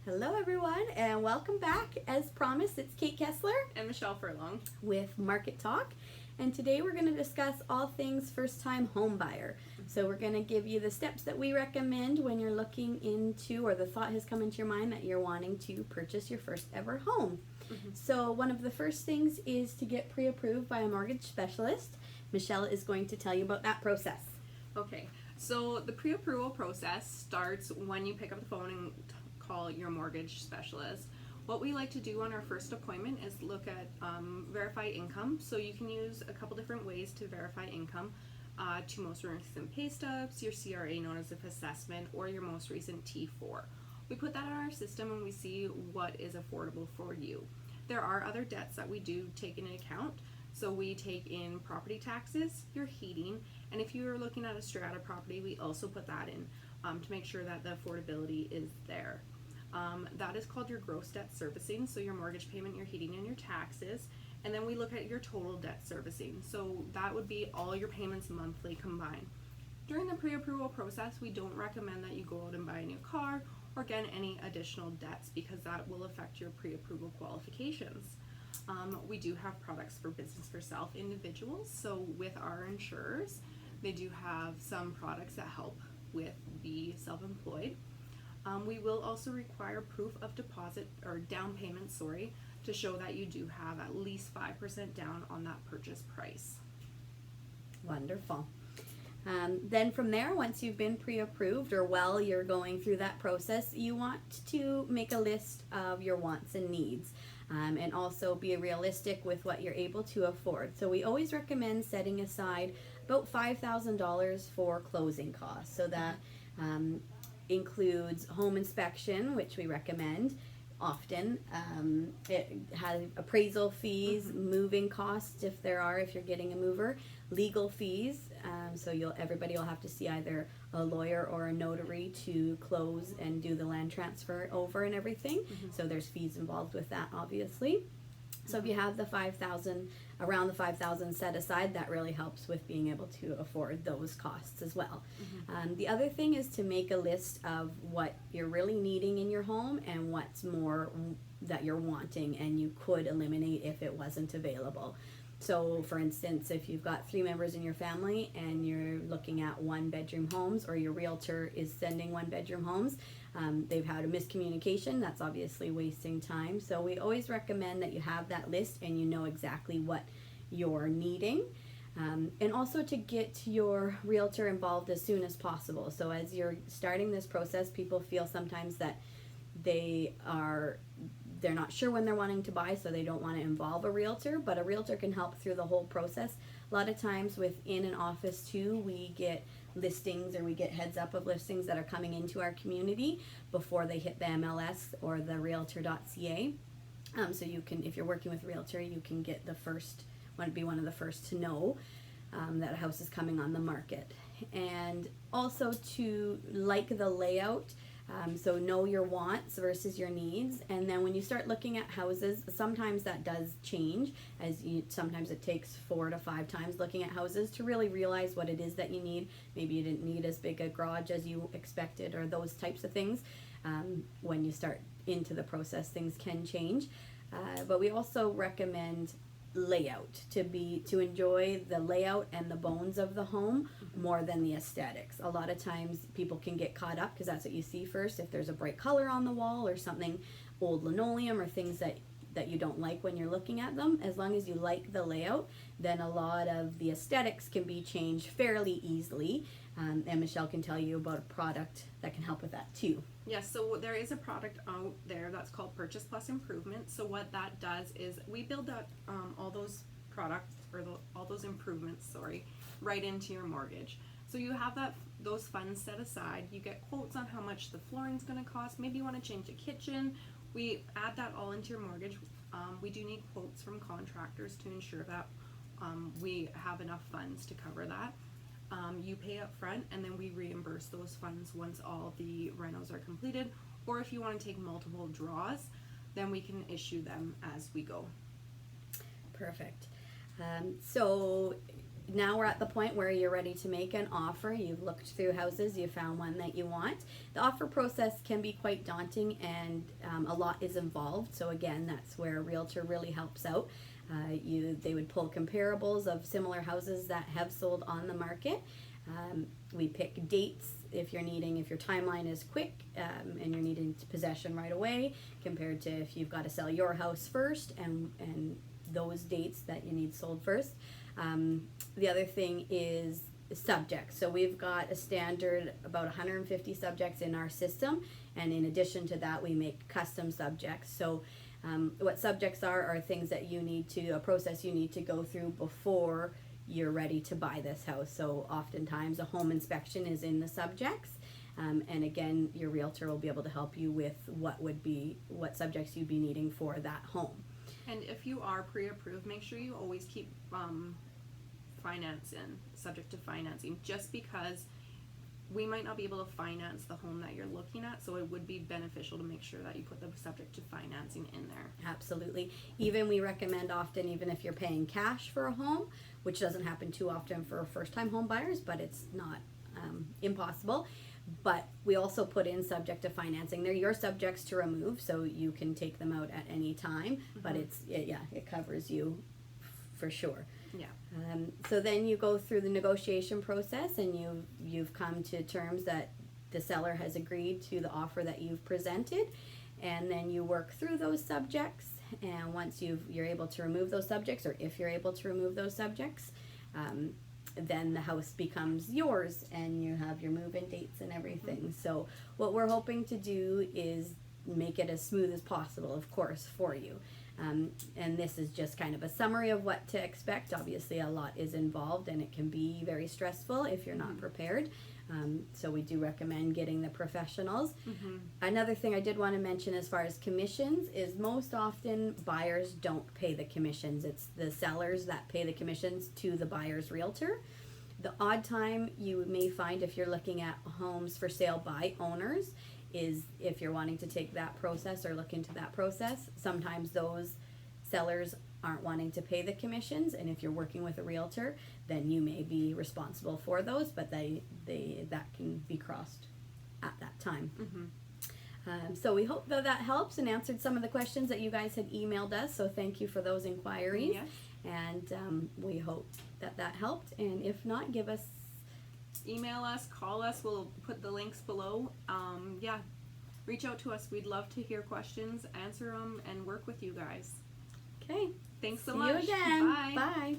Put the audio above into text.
Hello everyone and welcome back. As promised, it's Kate Kessler And Michelle Furlong with Market Talk, and today we're going to discuss all things first-time home buyer. So we're going to give you the steps that we recommend when you're looking into, or the thought has come into your mind that you're wanting to purchase your first ever home. So one of the first things is to get pre-approved by a mortgage specialist. Michelle is going to tell you about that process. Okay, so the pre-approval process starts when you pick up the phone and call your mortgage specialist. What we like to do on our first appointment is look at verify income. So you can use a couple different ways to verify income. To most recent pay stubs, your CRA notice of assessment, or your most recent T4. We put that in our system and we see what is affordable for you. There are other debts that we do take into account. So we take in property taxes, your heating, and if you're looking at a strata property, we also put that in to make sure that the affordability is there. That is called your gross debt servicing, so your mortgage payment, your heating, and your taxes. And then we look at your total debt servicing. So that would be all your payments monthly combined. During the pre-approval process, we don't recommend that you go out and buy a new car or get any additional debts because that will affect your pre-approval qualifications. We do have products for business for self individuals. So with our insurers, they do have some products that help with the self-employed. We will also require proof of deposit or down payment, to show that you do have at least 5% down on that purchase price. Wonderful. Then from there, once you've been pre-approved or while you're going through that process, you want to make a list of your wants and needs, and also be realistic with what you're able to afford. So we always recommend setting aside about $5,000 for closing costs. So that includes home inspection, which we recommend often. It has appraisal fees, moving costs if you're getting a mover, legal fees. So everybody will have to see either a lawyer or a notary to close and do the land transfer over and everything. So there's fees involved with that, obviously. So if you have around the 5,000 set aside, that really helps with being able to afford those costs as well. The other thing is to make a list of what you're really needing in your home and what's more that you're wanting and you could eliminate if it wasn't available. So for instance, if you've got 3 members in your family and you're looking at 1-bedroom homes, or your realtor is sending 1-bedroom homes, they've had a miscommunication. That's obviously wasting time. So we always recommend that you have that list and you know exactly what you're needing. And also to get your realtor involved as soon as possible. So as you're starting this process, people feel sometimes that they're not sure when they're wanting to buy, so they don't want to involve a realtor, but a realtor can help through the whole process. A lot of times within an office too, we get listings, or we get heads up of listings that are coming into our community before they hit the MLS or the realtor.ca. So you can, if you're working with a realtor, you can be one of the first to know that a house is coming on the market. And also to like the layout. So know your wants versus your needs, and then when you start looking at houses, sometimes that does change, sometimes it takes 4 to 5 times looking at houses to really realize what it is that you need. Maybe you didn't need as big a garage as you expected, or those types of things. When you start into the process, things can change, but we also recommend layout to enjoy the layout and the bones of the home more than the aesthetics. A lot of times people can get caught up because that's what you see first. If there's a bright color on the wall or something, old linoleum or things that you don't like when you're looking at them, as long as you like the layout, then a lot of the aesthetics can be changed fairly easily. And Michelle can tell you about a product that can help with that too. Yes, so there is a product out there that's called Purchase Plus Improvement. So what that does is we build up all those products, or all those improvements, right into your mortgage. So you have those funds set aside. You get quotes on how much the flooring's going to cost. Maybe you want to change a kitchen. We add that all into your mortgage. We do need quotes from contractors to ensure that we have enough funds to cover that. You pay up front, and then we reimburse those funds once all the renos are completed. Or if you want to take multiple draws, then we can issue them as we go. Perfect. So now we're at the point where you're ready to make an offer. You've looked through houses, you found one that you want. The offer process can be quite daunting, and a lot is involved. So again, that's where a realtor really helps out. They would pull comparables of similar houses that have sold on the market. We pick dates if your timeline is quick and you're needing possession right away, compared to if you've got to sell your house first and those dates that you need sold first. The other thing is subjects. So we've got a standard about 150 subjects in our system, and in addition to that, we make custom subjects. So what subjects are things that a process you need to go through before you're ready to buy this house. So oftentimes a home inspection is in the subjects, and again, your realtor will be able to help you with what subjects you'd be needing for that home. And if you are pre-approved, make sure you always keep subject to financing, just because we might not be able to finance the home that you're looking at, so it would be beneficial to make sure that you put the subject to financing in there. Absolutely. We recommend often, even if you're paying cash for a home, which doesn't happen too often for first-time home buyers, but it's not impossible. But we also put in subject to financing. They're your subjects to remove, so you can take them out at any time, but it covers you for sure. Yeah. So then you go through the negotiation process, and you've come to terms that the seller has agreed to the offer that you've presented, and then you work through those subjects. And once you're able to remove those subjects, or if you're able to remove those subjects, then the house becomes yours, and you have your move-in dates and everything. So what we're hoping to do is make it as smooth as possible, of course, for you. And this is just kind of a summary of what to expect. Obviously, a lot is involved, and it can be very stressful if you're not prepared. So we do recommend getting the professionals. Another thing I did want to mention as far as commissions is most often buyers don't pay the commissions. It's the sellers that pay the commissions to the buyer's realtor. The odd time you may find, if you're looking at homes for sale by owners, is if you're wanting to take that process or look into that process, sometimes those sellers aren't wanting to pay the commissions, and if you're working with a realtor, then you may be responsible for those, but that can be crossed at that time. So we hope that helps and answered some of the questions that you guys had emailed us, so thank you for those inquiries. Yes. And we hope that helped, and if not, email us, call us, we'll put the links below. Reach out to us. We'd love to hear questions, answer them, and work with you guys. Okay. Thanks so See much. you again. Bye. Bye.